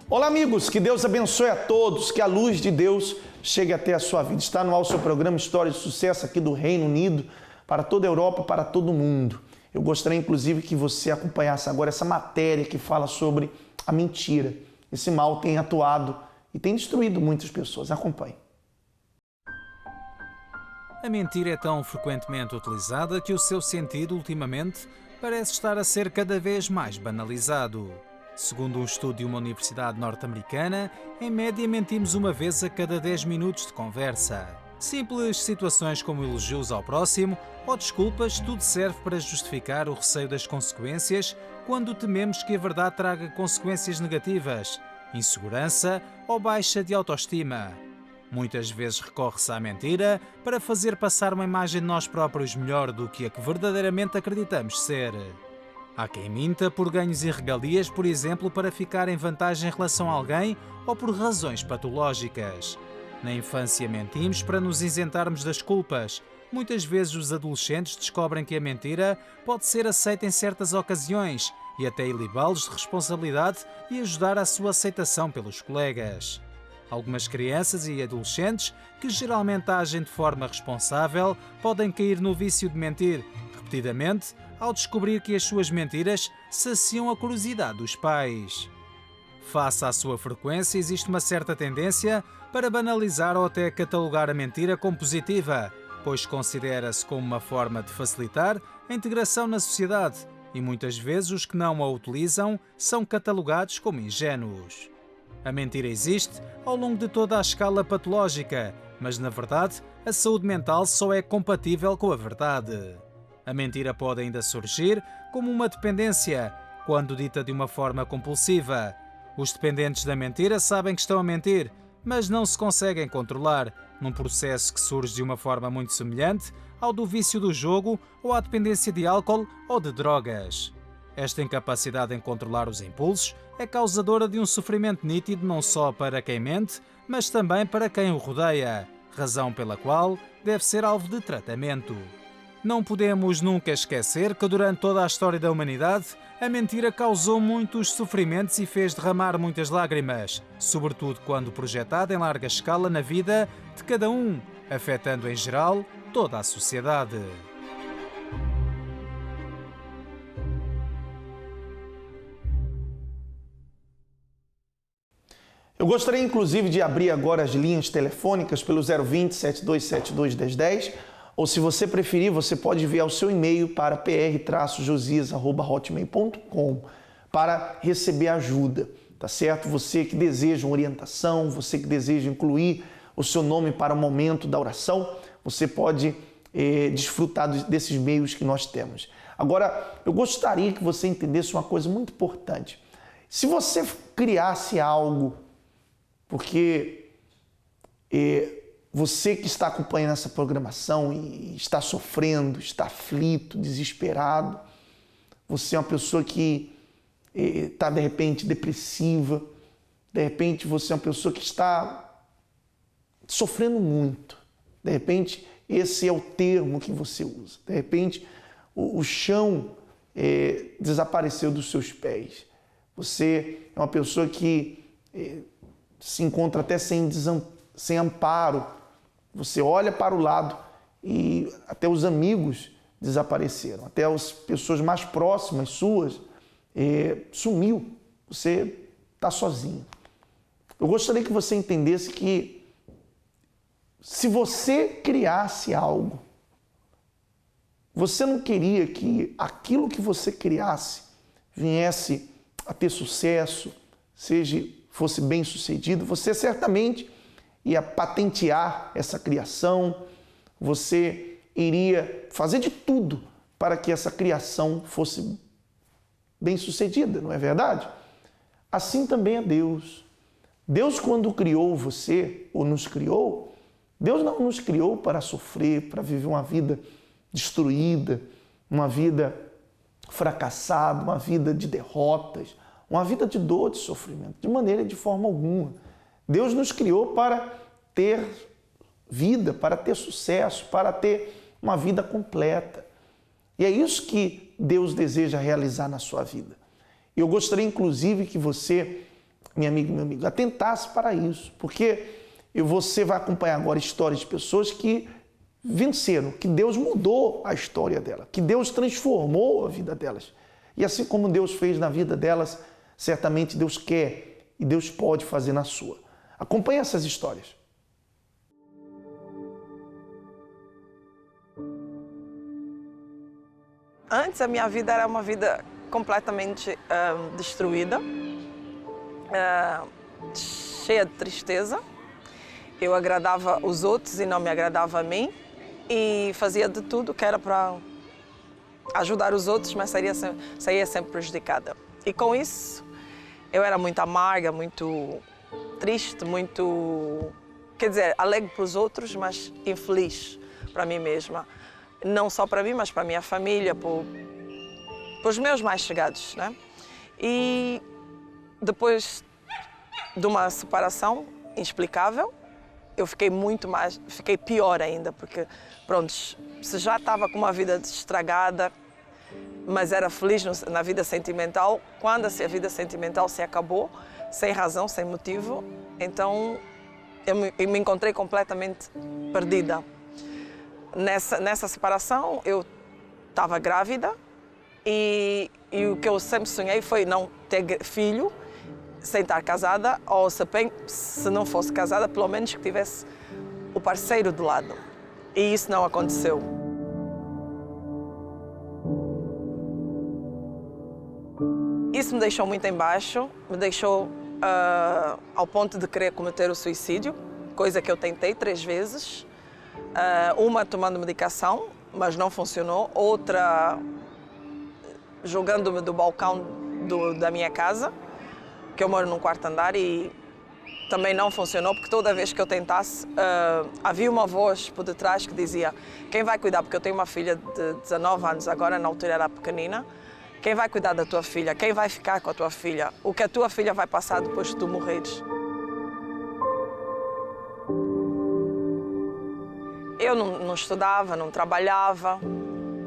Olá, amigos, que Deus abençoe a todos, que a luz de Deus chegue até a sua vida. Está no ar o seu programa História de Sucesso aqui do Reino Unido, para toda a Europa, para todo o mundo. Eu gostaria, inclusive, que você acompanhasse agora essa matéria que fala sobre a mentira. Esse mal tem atuado e tem destruído muitas pessoas. Acompanhe. A mentira é tão frequentemente utilizada que o seu sentido, ultimamente, parece estar a ser cada vez mais banalizado. Segundo um estudo de uma universidade norte-americana, em média mentimos uma vez a cada 10 minutos de conversa. Simples situações como elogios ao próximo ou desculpas, tudo serve para justificar o receio das consequências quando tememos que a verdade traga consequências negativas, insegurança ou baixa de autoestima. Muitas vezes recorre-se à mentira para fazer passar uma imagem de nós próprios melhor do que a que verdadeiramente acreditamos ser. Há quem minta por ganhos e regalias, por exemplo, para ficar em vantagem em relação a alguém ou por razões patológicas. Na infância mentimos para nos isentarmos das culpas. Muitas vezes os adolescentes descobrem que a mentira pode ser aceita em certas ocasiões e até ilibá-los de responsabilidade e ajudar à sua aceitação pelos colegas. Algumas crianças e adolescentes, que geralmente agem de forma responsável, podem cair no vício de mentir repetidamente ao descobrir que as suas mentiras saciam a curiosidade dos pais. Face à sua frequência, existe uma certa tendência para banalizar ou até catalogar a mentira como positiva, pois considera-se como uma forma de facilitar a integração na sociedade e muitas vezes os que não a utilizam são catalogados como ingênuos. A mentira existe ao longo de toda a escala patológica, mas na verdade a saúde mental só é compatível com a verdade. A mentira pode ainda surgir como uma dependência, quando dita de uma forma compulsiva. Os dependentes da mentira sabem que estão a mentir, mas não se conseguem controlar, num processo que surge de uma forma muito semelhante ao do vício do jogo ou à dependência de álcool ou de drogas. Esta incapacidade em controlar os impulsos é causadora de um sofrimento nítido não só para quem mente, mas também para quem o rodeia, razão pela qual deve ser alvo de tratamento. Não podemos nunca esquecer que durante toda a história da humanidade, a mentira causou muitos sofrimentos e fez derramar muitas lágrimas, sobretudo quando projetada em larga escala na vida de cada um, afetando em geral toda a sociedade. Eu gostaria, inclusive, de abrir agora as linhas telefônicas pelo 020 7272 1010, ou se você preferir, você pode enviar o seu e-mail para pr-josias@hotmail.com para receber ajuda, tá certo? Você que deseja uma orientação, você que deseja incluir o seu nome para o momento da oração, você pode desfrutar desses meios que nós temos. Agora, eu gostaria que você entendesse uma coisa muito importante. Se você criasse algo, porque você que está acompanhando essa programação e está sofrendo, está aflito, desesperado, você é uma pessoa que está, de repente, depressiva, de repente você é uma pessoa que está sofrendo muito, de repente esse é o termo que você usa, de repente o chão desapareceu dos seus pés, você é uma pessoa que se encontra até sem amparo, você olha para o lado e até os amigos desapareceram, até as pessoas mais próximas suas sumiu, você está sozinho. Eu gostaria que você entendesse que se você criasse algo, você não queria que aquilo que você criasse viesse a ter sucesso, fosse bem sucedido, você certamente ia patentear essa criação, você iria fazer de tudo para que essa criação fosse bem sucedida, não é verdade? Assim também é Deus. Deus, quando criou você, ou nos criou, Deus não nos criou para sofrer, para viver uma vida destruída, uma vida fracassada, uma vida de derrotas, uma vida de dor, de sofrimento, de maneira e de forma alguma. Deus nos criou para ter vida, para ter sucesso, para ter uma vida completa. E é isso que Deus deseja realizar na sua vida. Eu gostaria, inclusive, que você minha amiga e meu amigo, atentasse para isso, porque você vai acompanhar agora histórias de pessoas que venceram, que Deus mudou a história dela, que Deus transformou a vida delas. E assim como Deus fez na vida delas, certamente Deus quer e Deus pode fazer na sua. Acompanhe essas histórias. Antes a minha vida era uma vida completamente destruída, cheia de tristeza. Eu agradava os outros e não me agradava a mim e fazia de tudo que era para ajudar os outros, mas saía sempre prejudicada. E com isso eu era muito amarga, muito triste, muito, quer dizer, alegre para os outros, mas infeliz para mim mesma. Não só para mim, mas para a minha família, para os meus mais chegados, né? E depois de uma separação inexplicável, eu fiquei pior ainda, porque, pronto, se já estava com uma vida estragada, mas era feliz na vida sentimental, quando a vida sentimental se acabou, sem razão, sem motivo, então eu me encontrei completamente perdida. Nessa separação, eu estava grávida e o que eu sempre sonhei foi não ter filho sem estar casada, ou se não fosse casada, pelo menos que tivesse o parceiro do lado. E isso não aconteceu. Isso me deixou muito em baixo, me deixou ao ponto de querer cometer o suicídio, coisa que eu tentei 3 vezes. Uma tomando medicação, mas não funcionou. Outra jogando-me do balcão da minha casa, que eu moro num 4º andar, e também não funcionou, porque toda vez que eu tentasse, havia uma voz por detrás que dizia: quem vai cuidar, porque eu tenho uma filha de 19 anos, agora na altura era pequenina, quem vai cuidar da tua filha? Quem vai ficar com a tua filha? O que a tua filha vai passar depois de tu morreres? Eu não estudava, não trabalhava.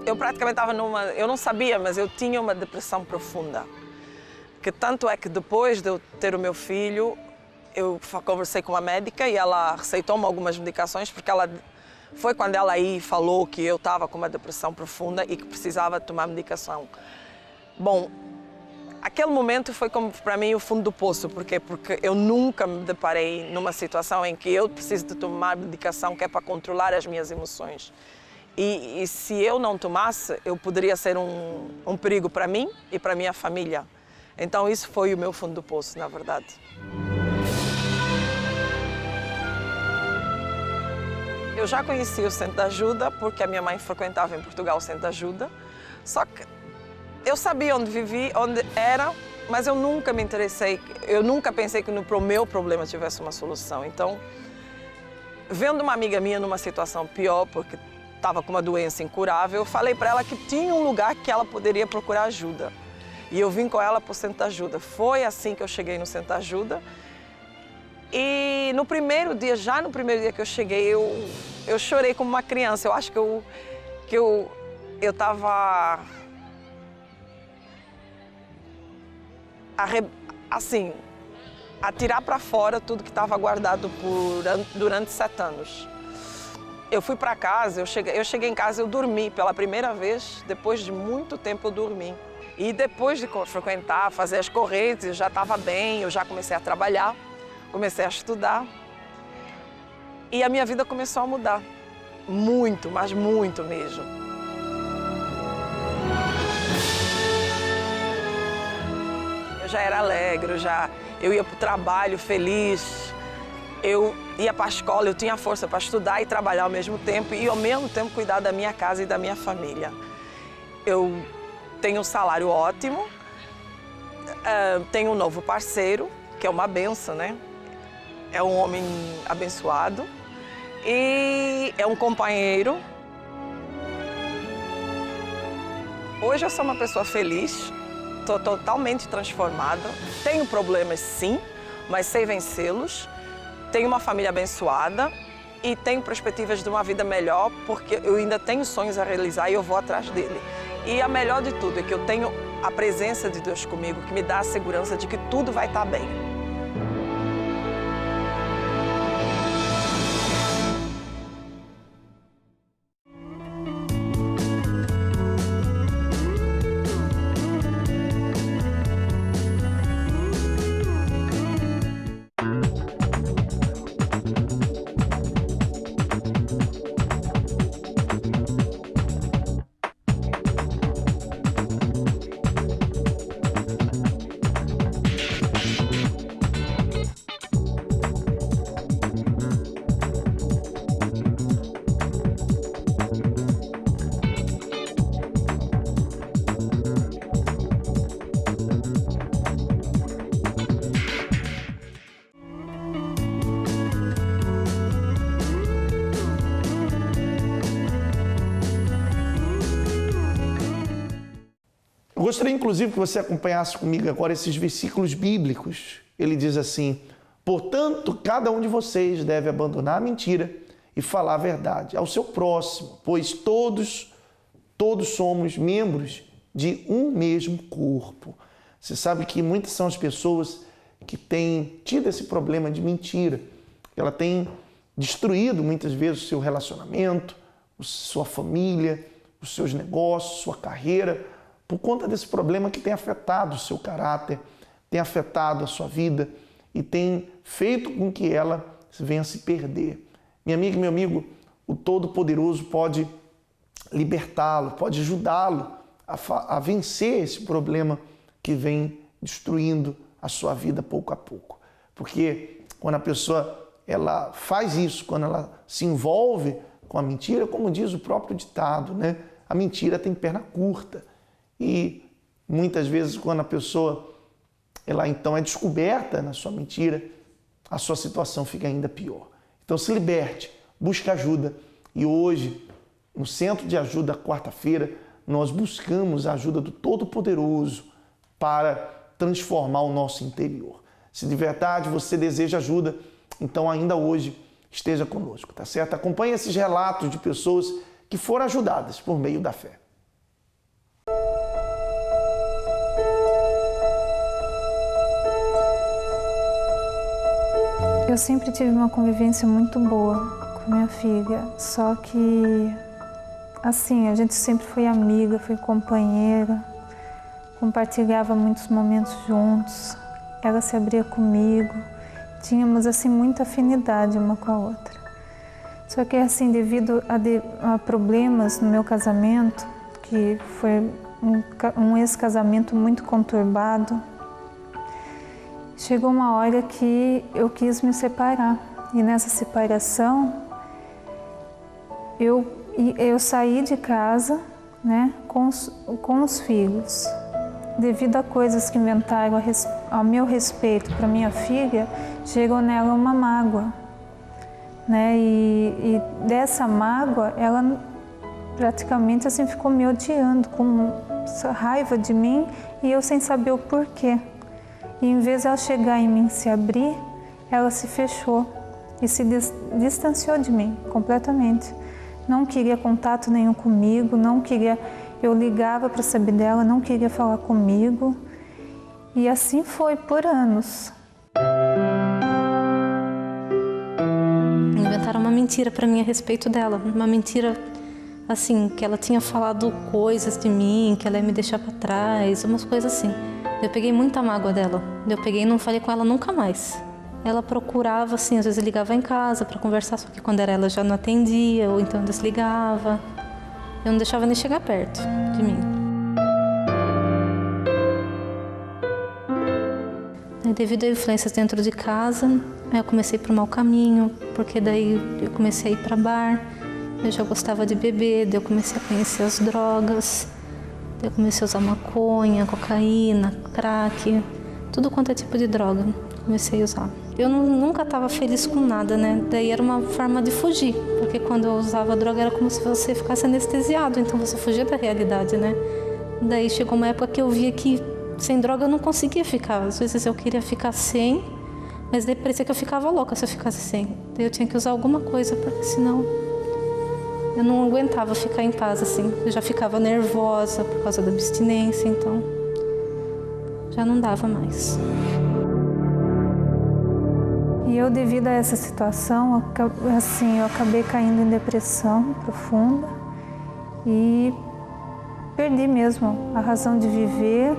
Eu praticamente estava eu não sabia, mas eu tinha uma depressão profunda. Que tanto é que depois de eu ter o meu filho, eu conversei com uma médica e ela receitou-me algumas medicações, porque foi quando ela aí falou que eu estava com uma depressão profunda e que precisava tomar medicação. Bom, aquele momento foi como para mim o fundo do poço. Porquê? Porque eu nunca me deparei numa situação em que eu preciso de tomar medicação que é para controlar as minhas emoções. E se eu não tomasse, eu poderia ser um perigo para mim e para a minha família. Então isso foi o meu fundo do poço, na verdade. Eu já conheci o Centro de Ajuda porque a minha mãe frequentava em Portugal o Centro de Ajuda. Só que eu sabia onde vivi, onde era, mas eu nunca me interessei, eu nunca pensei que para o meu problema tivesse uma solução. Então, vendo uma amiga minha numa situação pior, porque estava com uma doença incurável, eu falei para ela que tinha um lugar que ela poderia procurar ajuda. E eu vim com ela para o Centro de Ajuda. Foi assim que eu cheguei no Centro de Ajuda. E no primeiro dia, já no primeiro dia que eu cheguei, eu chorei como uma criança. Eu acho que eu estava assim, a tirar para fora tudo que estava guardado durante 7 anos. Eu fui para casa, eu cheguei em casa, eu dormi pela primeira vez, depois de muito tempo eu dormi. E depois de frequentar, fazer as correntes, eu já estava bem, eu já comecei a trabalhar, comecei a estudar. E a minha vida começou a mudar. Muito, mas muito mesmo. Eu já era alegre, eu ia para o trabalho feliz, eu ia para a escola, eu tinha força para estudar e trabalhar ao mesmo tempo e ao mesmo tempo cuidar da minha casa e da minha família. Eu tenho um salário ótimo, tenho um novo parceiro, que é uma benção, né? É um homem abençoado e é um companheiro. Hoje eu sou uma pessoa feliz, estou totalmente transformada. Tenho problemas sim, mas sei vencê-los. Tenho uma família abençoada e tenho perspectivas de uma vida melhor, porque eu ainda tenho sonhos a realizar e eu vou atrás dele. E a melhor de tudo é que eu tenho a presença de Deus comigo, que me dá a segurança de que tudo vai estar bem. Eu gostaria, inclusive, que você acompanhasse comigo agora esses versículos bíblicos. Ele diz assim: portanto, cada um de vocês deve abandonar a mentira e falar a verdade ao seu próximo, pois todos somos membros de um mesmo corpo. Você sabe que muitas são as pessoas que têm tido esse problema de mentira. Ela tem destruído muitas vezes o seu relacionamento, sua família, os seus negócios, sua carreira, por conta desse problema que tem afetado o seu caráter, tem afetado a sua vida e tem feito com que ela venha a se perder. Minha amiga e meu amigo, o Todo-Poderoso pode libertá-lo, pode ajudá-lo a vencer esse problema que vem destruindo a sua vida pouco a pouco. Porque quando a pessoa ela faz isso, quando ela se envolve com a mentira, como diz o próprio ditado, né? A mentira tem perna curta. E muitas vezes quando a pessoa ela então é descoberta na sua mentira, a sua situação fica ainda pior. Então se liberte, busque ajuda. E hoje, no Centro de Ajuda, quarta-feira, nós buscamos a ajuda do Todo-Poderoso para transformar o nosso interior. Se de verdade você deseja ajuda, então ainda hoje esteja conosco, tá certo? Acompanhe esses relatos de pessoas que foram ajudadas por meio da fé. Eu sempre tive uma convivência muito boa com minha filha, só que, assim, a gente sempre foi amiga, foi companheira, compartilhava muitos momentos juntos, ela se abria comigo, tínhamos, assim, muita afinidade uma com a outra. Só que, assim, devido a problemas no meu casamento, que foi um ex-casamento muito conturbado, chegou uma hora que eu quis me separar. E nessa separação, eu saí de casa, né, com os filhos. Devido a coisas que inventaram ao meu respeito para minha filha, chegou nela uma mágoa. Né? E dessa mágoa, ela praticamente assim, ficou me odiando, com raiva de mim e eu sem saber o porquê. E em vez de ela chegar em mim e se abrir, ela se fechou e se distanciou de mim completamente. Não queria contato nenhum comigo, não queria... Eu ligava para saber dela, não queria falar comigo. E assim foi por anos. Inventaram uma mentira para mim a respeito dela. Uma mentira, assim, que ela tinha falado coisas de mim, que ela ia me deixar para trás, umas coisas assim. Eu peguei muita mágoa dela. Eu peguei e não falei com ela nunca mais. Ela procurava, assim, às vezes ligava em casa para conversar, só que quando era ela já não atendia, ou então desligava. Eu não deixava nem chegar perto de mim. E devido a influências dentro de casa, eu comecei para o mau caminho, porque daí eu comecei a ir para bar, eu já gostava de beber, daí eu comecei a conhecer as drogas, daí eu comecei a usar maconha, cocaína, crack, tudo quanto é tipo de droga, comecei a usar. Eu nunca estava feliz com nada, né? Daí era uma forma de fugir, porque quando eu usava droga era como se você ficasse anestesiado, então você fugia da realidade, né? Daí chegou uma época que eu via que sem droga eu não conseguia ficar. Às vezes eu queria ficar sem, mas daí parecia que eu ficava louca se eu ficasse sem. Daí eu tinha que usar alguma coisa, porque senão eu não aguentava ficar em paz assim. Eu já ficava nervosa por causa da abstinência, então já não dava mais. E eu, devido a essa situação, assim, eu acabei caindo em depressão profunda e perdi mesmo a razão de viver,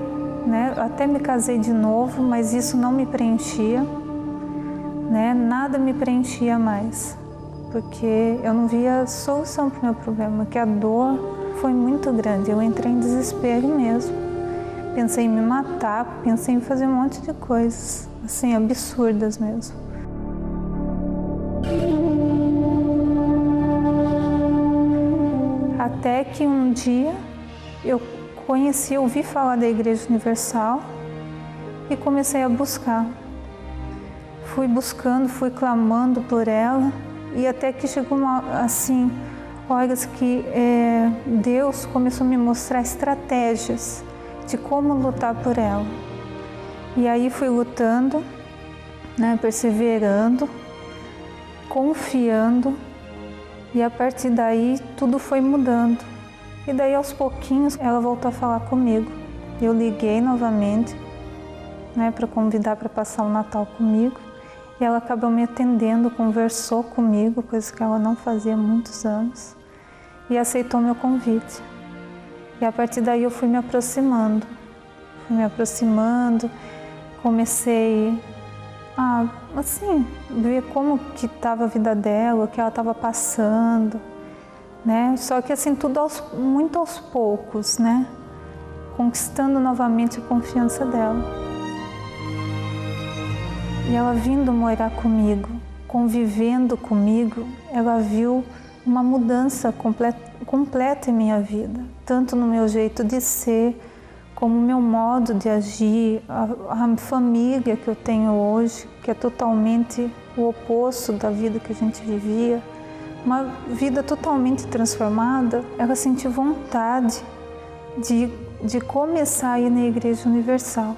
né? Até me casei de novo, mas isso não me preenchia, né? Nada me preenchia mais, porque eu não via solução para o meu problema, que a dor foi muito grande. Eu entrei em desespero mesmo. Pensei em me matar, pensei em fazer um monte de coisas, assim, absurdas mesmo. Até que um dia eu ouvi falar da Igreja Universal e comecei a buscar. Fui buscando, fui clamando por ela e até que chegou horas que Deus começou a me mostrar estratégias de como lutar por ela. E aí fui lutando, né, perseverando, confiando, e a partir daí tudo foi mudando. E daí aos pouquinhos ela voltou a falar comigo. Eu liguei novamente, né, para convidar para passar o Natal comigo, e ela acabou me atendendo, conversou comigo, coisa que ela não fazia há muitos anos, e aceitou meu convite. E a partir daí eu fui me aproximando, comecei a, assim, ver como que estava a vida dela, o que ela estava passando, né? Só que assim, tudo muito aos poucos, né? Conquistando novamente a confiança dela. E ela vindo morar comigo, convivendo comigo, ela viu uma mudança completa em minha vida, tanto no meu jeito de ser, como o meu modo de agir, a família que eu tenho hoje, que é totalmente o oposto da vida que a gente vivia, uma vida totalmente transformada. Ela sentiu vontade de começar a ir na Igreja Universal.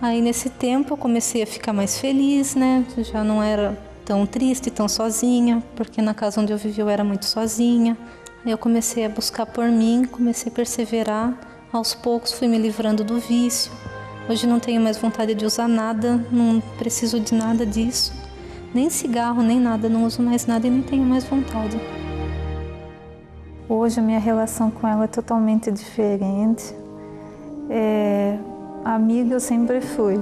Aí nesse tempo eu comecei a ficar mais feliz, né? Já não era tão triste, tão sozinha, porque na casa onde eu vivia eu era muito sozinha. Aí eu comecei a buscar por mim, comecei a perseverar. Aos poucos fui me livrando do vício. Hoje não tenho mais vontade de usar nada, não preciso de nada disso. Nem cigarro, nem nada, não uso mais nada e nem tenho mais vontade. Hoje a minha relação com ela é totalmente diferente. Amiga eu sempre fui,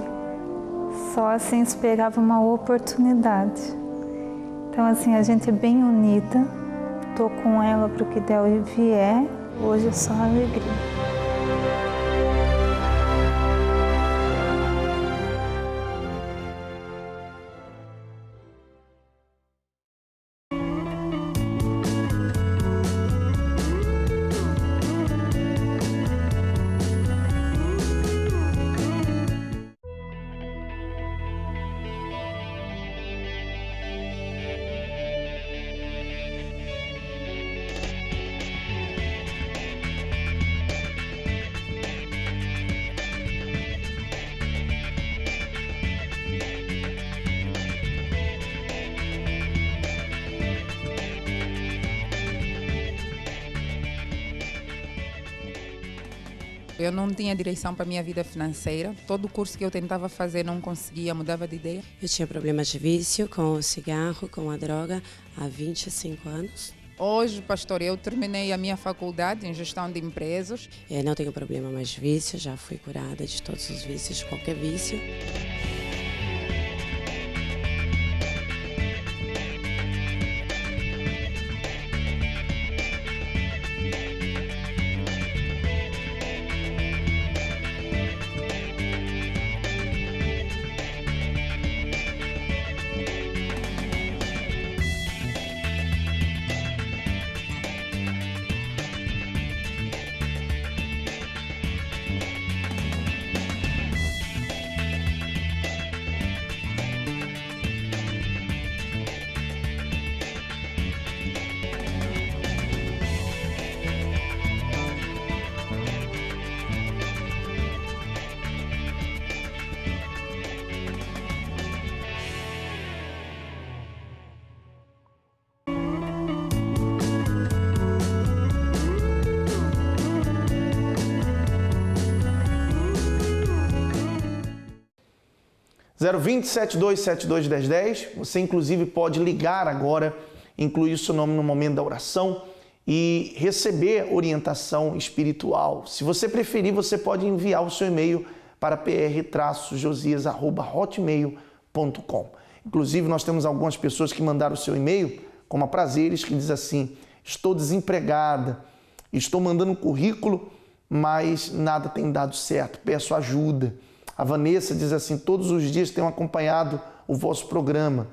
só assim esperava uma oportunidade. Então assim, a gente é bem unida, tô com ela para o que der e vier, hoje é só alegria. Eu não tinha direção para a minha vida financeira. Todo o curso que eu tentava fazer não conseguia, mudava de ideia. Eu tinha problemas de vício com o cigarro, com a droga, há 25 anos. Hoje, pastor, eu terminei a minha faculdade em gestão de empresas. Não tenho problema mais de vício, já fui curada de todos os vícios, qualquer vício. Zero 20-7272-1010, você inclusive pode ligar agora, incluir seu nome no momento da oração e receber orientação espiritual. Se você preferir, você pode enviar o seu e-mail para pr-josias@hotmail.com. Inclusive, nós temos algumas pessoas que mandaram o seu e-mail, como a Prazeres, que diz assim: estou desempregada, estou mandando um currículo, mas nada tem dado certo, peço ajuda. A Vanessa diz assim: todos os dias tenho acompanhado o vosso programa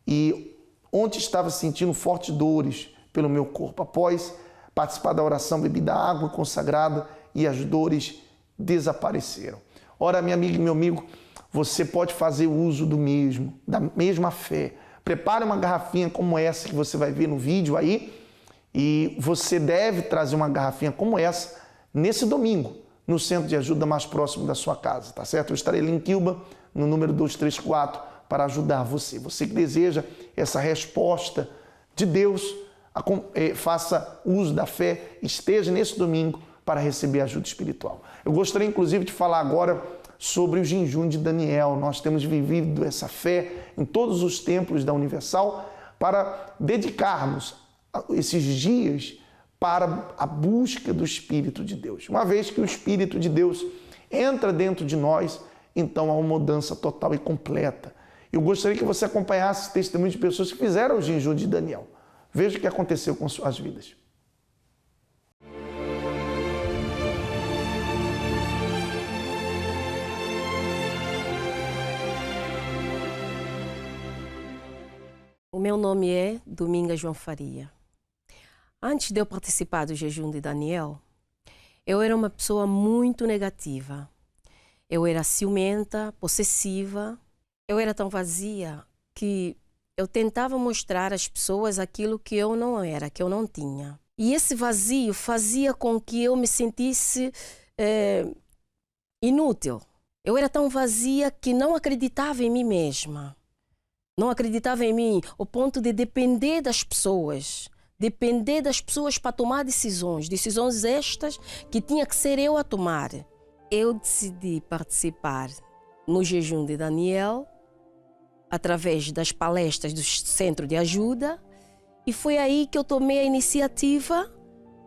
e ontem estava sentindo fortes dores pelo meu corpo. Após participar da oração, bebi da água consagrada e as dores desapareceram. Ora, minha amiga e meu amigo, você pode fazer uso da mesma fé. Prepare uma garrafinha como essa que você vai ver no vídeo aí, e você deve trazer uma garrafinha como essa nesse domingo, no centro de ajuda mais próximo da sua casa, tá certo? Eu estarei ali em Quilba, no número 234, para ajudar você. Você que deseja essa resposta de Deus, faça uso da fé, esteja nesse domingo para receber ajuda espiritual. Eu gostaria, inclusive, de falar agora sobre o jejum de Daniel. Nós temos vivido essa fé em todos os templos da Universal para dedicarmos esses dias para a busca do Espírito de Deus. Uma vez que o Espírito de Deus entra dentro de nós, então há uma mudança total e completa. Eu gostaria que você acompanhasse esse testemunho de pessoas que fizeram o jejum de Daniel. Veja o que aconteceu com suas vidas. O meu nome é Dominga João Faria. Antes de eu participar do jejum de Daniel, eu era uma pessoa muito negativa. Eu era ciumenta, possessiva. Eu era tão vazia que eu tentava mostrar às pessoas aquilo que eu não era, que eu não tinha. E esse vazio fazia com que eu me sentisse inútil. Eu era tão vazia que não acreditava em mim mesma. Não acreditava em mim ao ponto de depender das pessoas. Depender das pessoas para tomar decisões. Decisões estas que tinha que ser eu a tomar. Eu decidi participar no jejum de Daniel através das palestras do Centro de Ajuda, e foi aí que eu tomei a iniciativa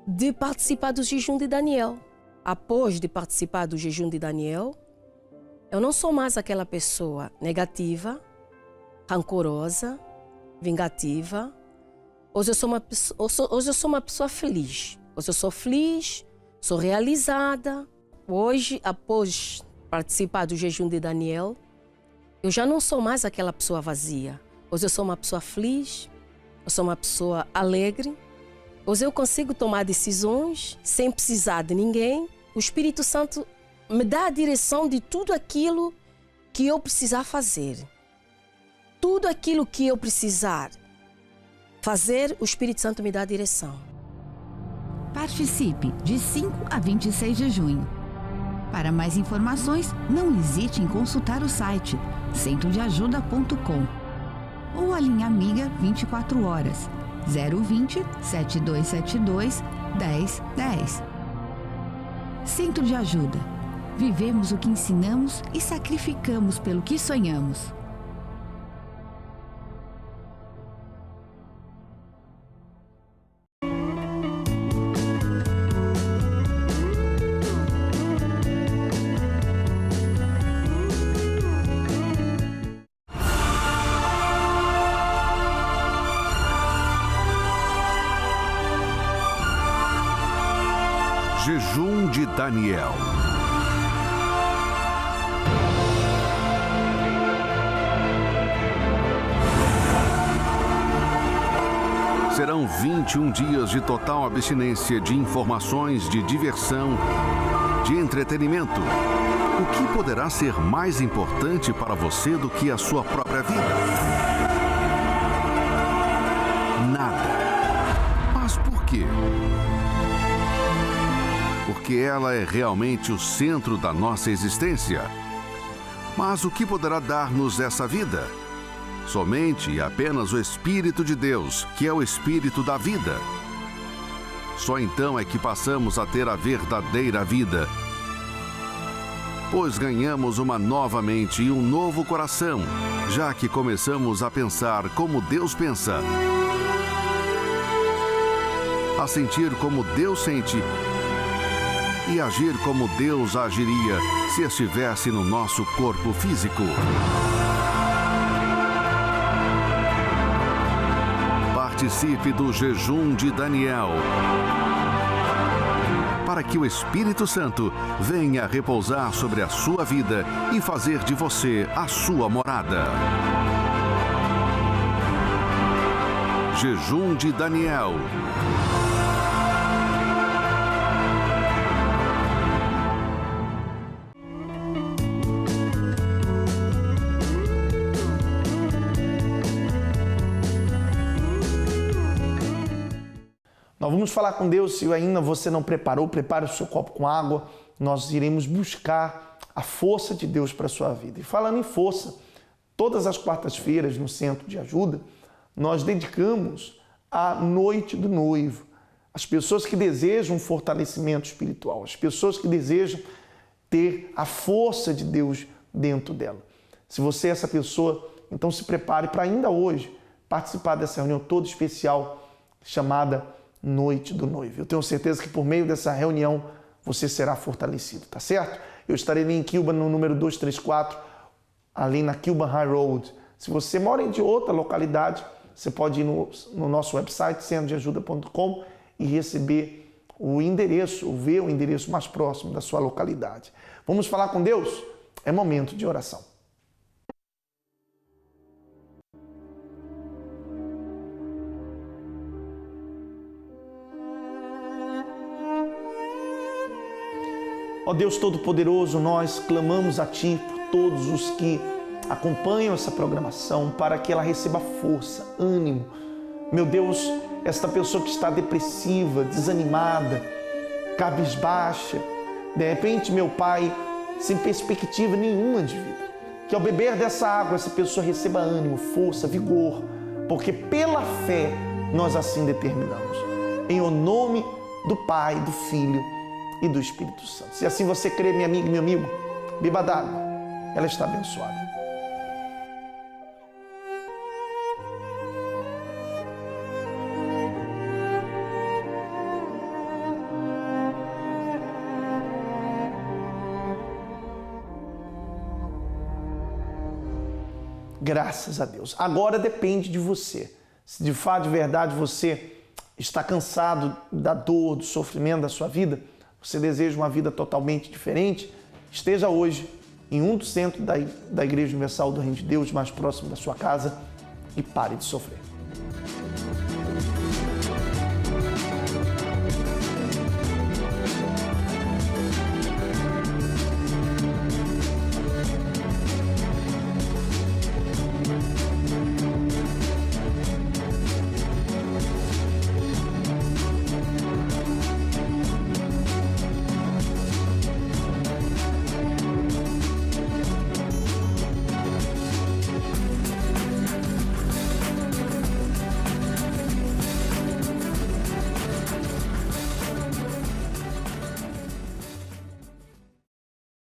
de participar do jejum de Daniel. Após de participar do jejum de Daniel, eu não sou mais aquela pessoa negativa, rancorosa, vingativa. Hoje eu sou uma pessoa feliz. Hoje eu sou feliz, sou realizada. Hoje, após participar do jejum de Daniel, eu já não sou mais aquela pessoa vazia. Hoje eu sou uma pessoa feliz, eu sou uma pessoa alegre. Hoje eu consigo tomar decisões sem precisar de ninguém. O Espírito Santo me dá a direção de tudo aquilo que eu precisar fazer. Tudo aquilo que eu precisar fazer, o Espírito Santo me dá a direção. Participe de 5 a 26 de junho. Para mais informações, não hesite em consultar o site centrodeajuda.com ou a linha amiga 24 horas 020 7272 1010. Centro de Ajuda. Vivemos o que ensinamos e sacrificamos pelo que sonhamos. Jejum de Daniel. Serão 21 dias de total abstinência de informações, de diversão, de entretenimento. O que poderá ser mais importante para você do que a sua própria vida? Nada. Mas por quê? Porque ela é realmente o centro da nossa existência. Mas o que poderá dar-nos essa vida? Somente e apenas o Espírito de Deus, que é o Espírito da vida. Só então é que passamos a ter a verdadeira vida, pois ganhamos uma nova mente e um novo coração, já que começamos a pensar como Deus pensa, a sentir como Deus sente e agir como Deus agiria se estivesse no nosso corpo físico. Participe do jejum de Daniel, para que o Espírito Santo venha repousar sobre a sua vida e fazer de você a sua morada. Jejum de Daniel. Nós vamos falar com Deus. Se ainda você não preparou, prepare o seu copo com água, nós iremos buscar a força de Deus para a sua vida. E falando em força, todas as quartas-feiras no Centro de Ajuda, nós dedicamos a Noite do Noivo. As pessoas que desejam um fortalecimento espiritual, as pessoas que desejam ter a força de Deus dentro dela. Se você é essa pessoa, então se prepare para ainda hoje participar dessa reunião toda especial chamada Noite do Noivo. Eu tenho certeza que por meio dessa reunião você será fortalecido, tá certo? Eu estarei ali em Kilburn no número 234, ali na Kilburn High Road. Se você mora em outra localidade, você pode ir no nosso website, centrodeajuda.com, e receber o endereço, ou ver o endereço mais próximo da sua localidade. Vamos falar com Deus? É momento de oração. Ó Deus Todo-Poderoso, nós clamamos a Ti por todos os que acompanham essa programação para que ela receba força, ânimo. Meu Deus, esta pessoa que está depressiva, desanimada, cabisbaixa, de repente, meu Pai, sem perspectiva nenhuma de vida, que ao beber dessa água essa pessoa receba ânimo, força, vigor, porque pela fé nós assim determinamos. Em o nome do Pai, do Filho e do Espírito Santo. Se assim você crê, minha amiga e meu amigo, beba d'água, ela está abençoada. Graças a Deus. Agora depende de você. Se de fato, de verdade, você está cansado da dor, do sofrimento da sua vida, você deseja uma vida totalmente diferente, esteja hoje em um dos centros da Igreja Universal do Reino de Deus, mais próximo da sua casa, e pare de sofrer.